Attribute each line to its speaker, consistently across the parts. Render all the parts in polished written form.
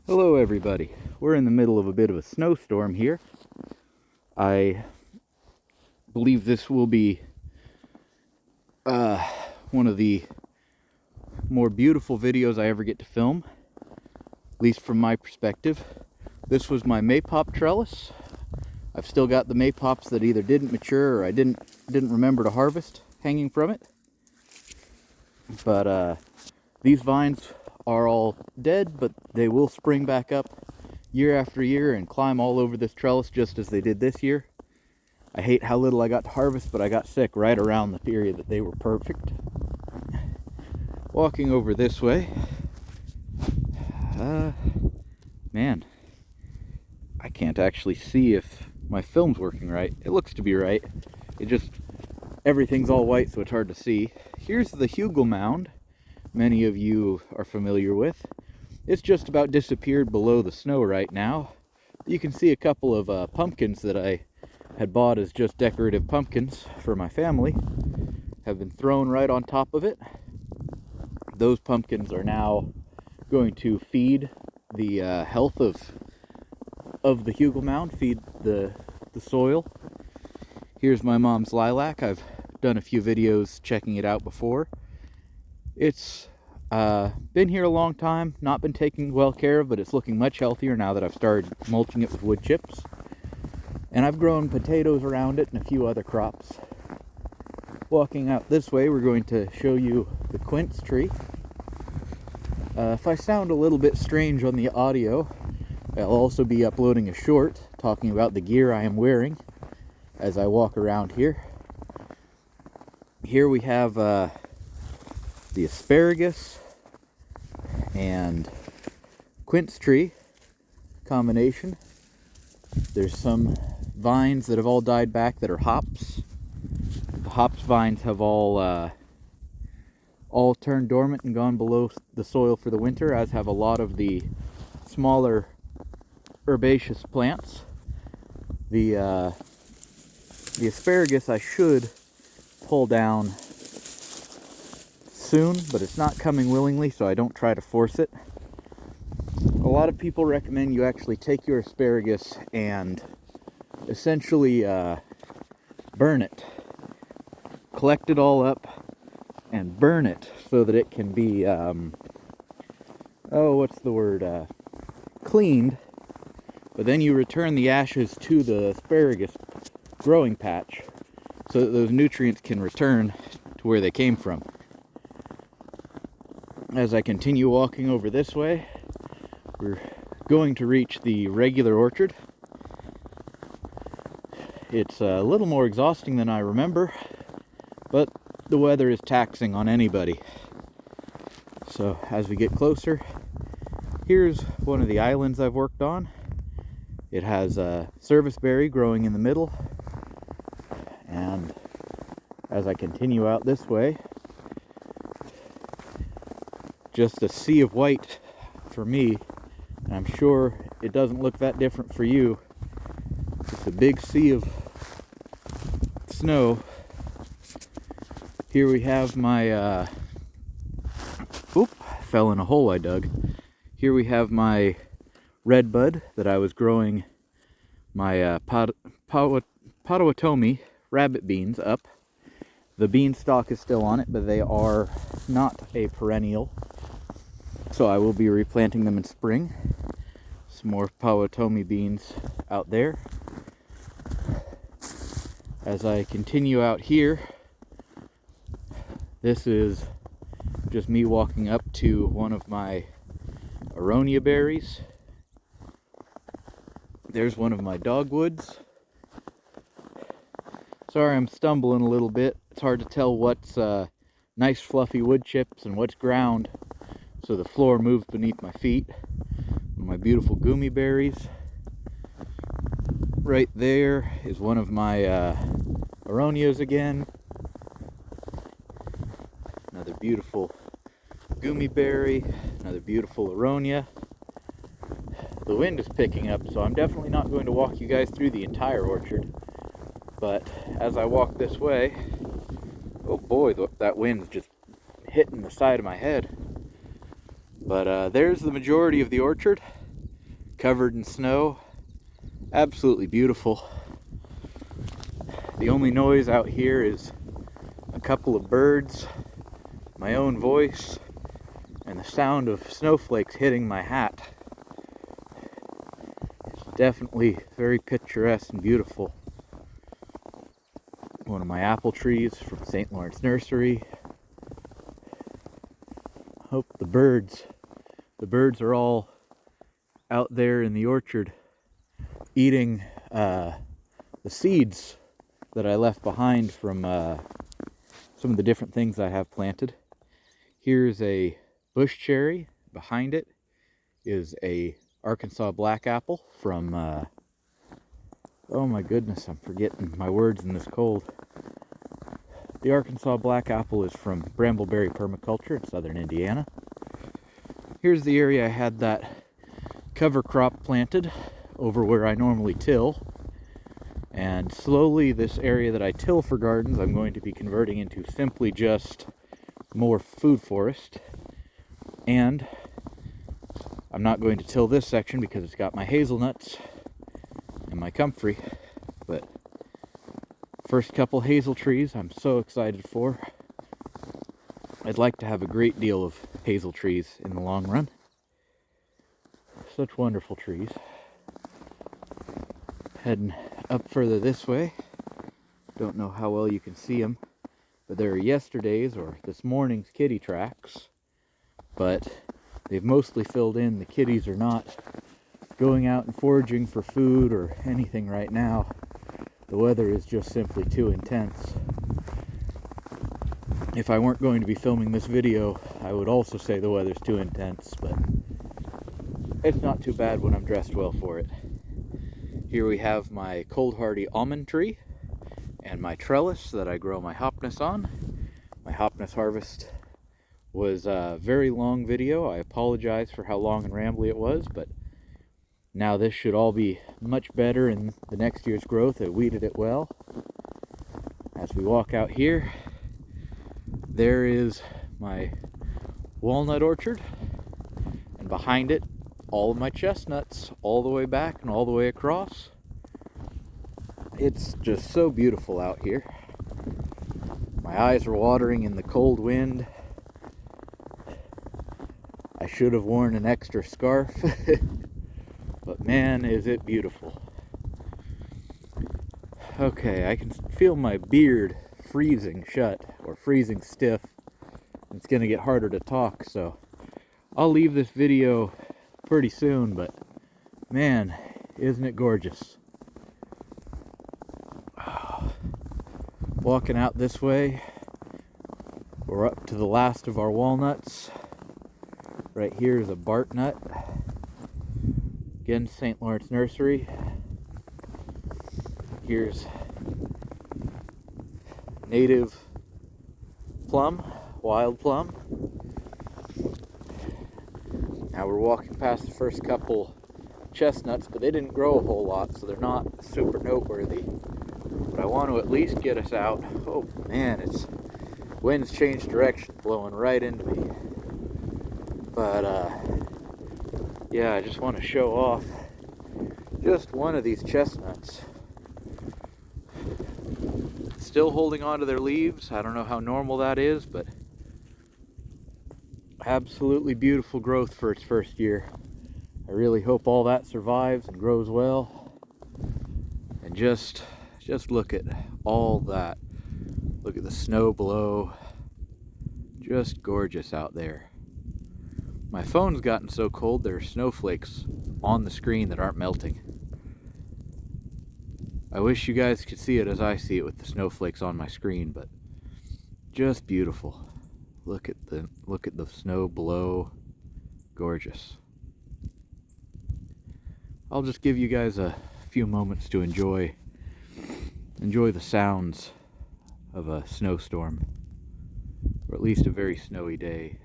Speaker 1: Hello everybody. We're in the middle of a bit of a snowstorm here. I believe this will be one of the more beautiful videos I ever get to film, at least from my perspective. This was my maypop trellis. I've still got the maypops that either didn't mature or I didn't remember to harvest hanging from it. But these vines are all dead, but they will spring back up year after year and climb all over this trellis just as they did this year. I hate how little I got to harvest, but I got sick right around the period that they were perfect. Walking over this way, man, I can't actually see if my film's working right. It looks to be right. Everything's all white, so it's hard to see. Here's the hugel mound many of you are familiar with. It's just about disappeared below the snow right now. You can see a couple of pumpkins that I had bought as just decorative pumpkins for my family have been thrown right on top of it. Those pumpkins are now going to feed the health of the hugel mound, feed the soil. Here's my mom's lilac. I've done a few videos checking it out before. It's been here a long time, not been taken well care of, but it's looking much healthier now that I've started mulching it with wood chips. And I've grown potatoes around it and a few other crops. Walking out this way, we're going to show you the quince tree. If I sound a little bit strange on the audio, I'll also be uploading a short talking about the gear I am wearing as I walk around here. Here we have the asparagus and quince tree combination. There's some vines that have all died back that are hops. The hops vines have all turned dormant and gone below the soil for the winter, as have a lot of the smaller herbaceous plants. The asparagus I should pull down soon, but it's not coming willingly, so I don't try to force it. A lot of people recommend you actually take your asparagus and essentially burn it. Collect it all up and burn it so that it can be, cleaned. But then you return the ashes to the asparagus growing patch so that those nutrients can return to where they came from. As I continue walking over this way, we're going to reach the regular orchard. It's a little more exhausting than I remember, but the weather is taxing on anybody. So as we get closer, here's one of the islands I've worked on. It has a serviceberry growing in the middle, and as I continue out this way, just a sea of white for me, and I'm sure it doesn't look that different for you. It's a big sea of snow. Here we have my fell in a hole I dug. Here we have my red bud that I was growing my Potawatomi rabbit beans up. The beanstalk is still on it, but they are not a perennial, so I will be replanting them in spring. Some more Potawatomi beans out there. As I continue out here, this is just me walking up to one of my aronia berries. There's one of my dogwoods. Sorry, I'm stumbling a little bit. It's hard to tell what's nice fluffy wood chips and what's ground, so the floor moves beneath my feet. My beautiful gummy berries. Right there is one of my aronias again. Another beautiful gummy berry, another beautiful aronia. The wind is picking up, so I'm definitely not going to walk you guys through the entire orchard. But as I walk this way, oh boy, that wind's just hitting the side of my head. But there's the majority of the orchard. covered in snow. Absolutely beautiful. The only noise out here is a couple of birds, my own voice, and the sound of snowflakes hitting my hat. It's definitely very picturesque and beautiful. One of my apple trees from St. Lawrence Nursery. Hope the birds are all out there in the orchard eating the seeds that I left behind from some of the different things I have planted. Here's a bush cherry. Behind it is a Arkansas black apple from, oh my goodness, I'm forgetting my words in this cold. The Arkansas black apple is from Brambleberry Permaculture in southern Indiana. Here's the area I had that cover crop planted over where I normally till. And slowly this area that I till for gardens I'm going to be converting into simply just more food forest. And I'm not going to till this section because it's got my hazelnuts and my comfrey. But first couple hazel trees I'm so excited for. I'd like to have a great deal of hazel trees in the long run. Such wonderful trees. Heading up further this way. Don't know how well you can see them, but there are yesterday's or this morning's kitty tracks. But they've mostly filled in. The kitties are not going out and foraging for food or anything right now. The weather is just simply too intense. If I weren't going to be filming this video, I would also say the weather's too intense, but it's not too bad when I'm dressed well for it. Here we have my cold hardy almond tree and my trellis that I grow my hopness on. My hopness harvest was a very long video. I apologize for how long and rambly it was, but now this should all be much better in the next year's growth. I weeded it well. As we walk out here, there is my walnut orchard, and behind it, all of my chestnuts, all the way back and all the way across. It's just so beautiful out here. My eyes are watering in the cold wind. I should have worn an extra scarf, but man, is it beautiful. Okay, I can feel my beard freezing shut, or freezing stiff. It's gonna get harder to talk, so I'll leave this video pretty soon, but man, isn't it gorgeous. Walking out this way, we're up to the last of our walnuts. Right here is a Bart nut. Again, St. Lawrence Nursery. Here's native plum, wild plum. Now we're walking past the first couple chestnuts, but they didn't grow a whole lot, so they're not super noteworthy. But I want to at least get us out. Oh man, it's wind's changed direction, blowing right into me. But yeah, I just want to show off just one of these chestnuts. Still holding on to their leaves. I don't know how normal that is, but absolutely beautiful growth for its first year. I really hope all that survives and grows well. And just look at all that. Look at the snow below. Just gorgeous out there. My phone's gotten so cold there are snowflakes on the screen that aren't melting. I wish you guys could see it as I see it with the snowflakes on my screen, but just beautiful. Look at the snow below. Gorgeous. I'll just give you guys a few moments to enjoy the sounds of a snowstorm, or at least a very snowy day.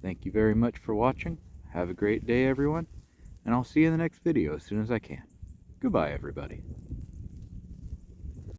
Speaker 1: Thank you very much for watching. Have a great day, everyone, and I'll see you in the next video as soon as I can. Goodbye, everybody.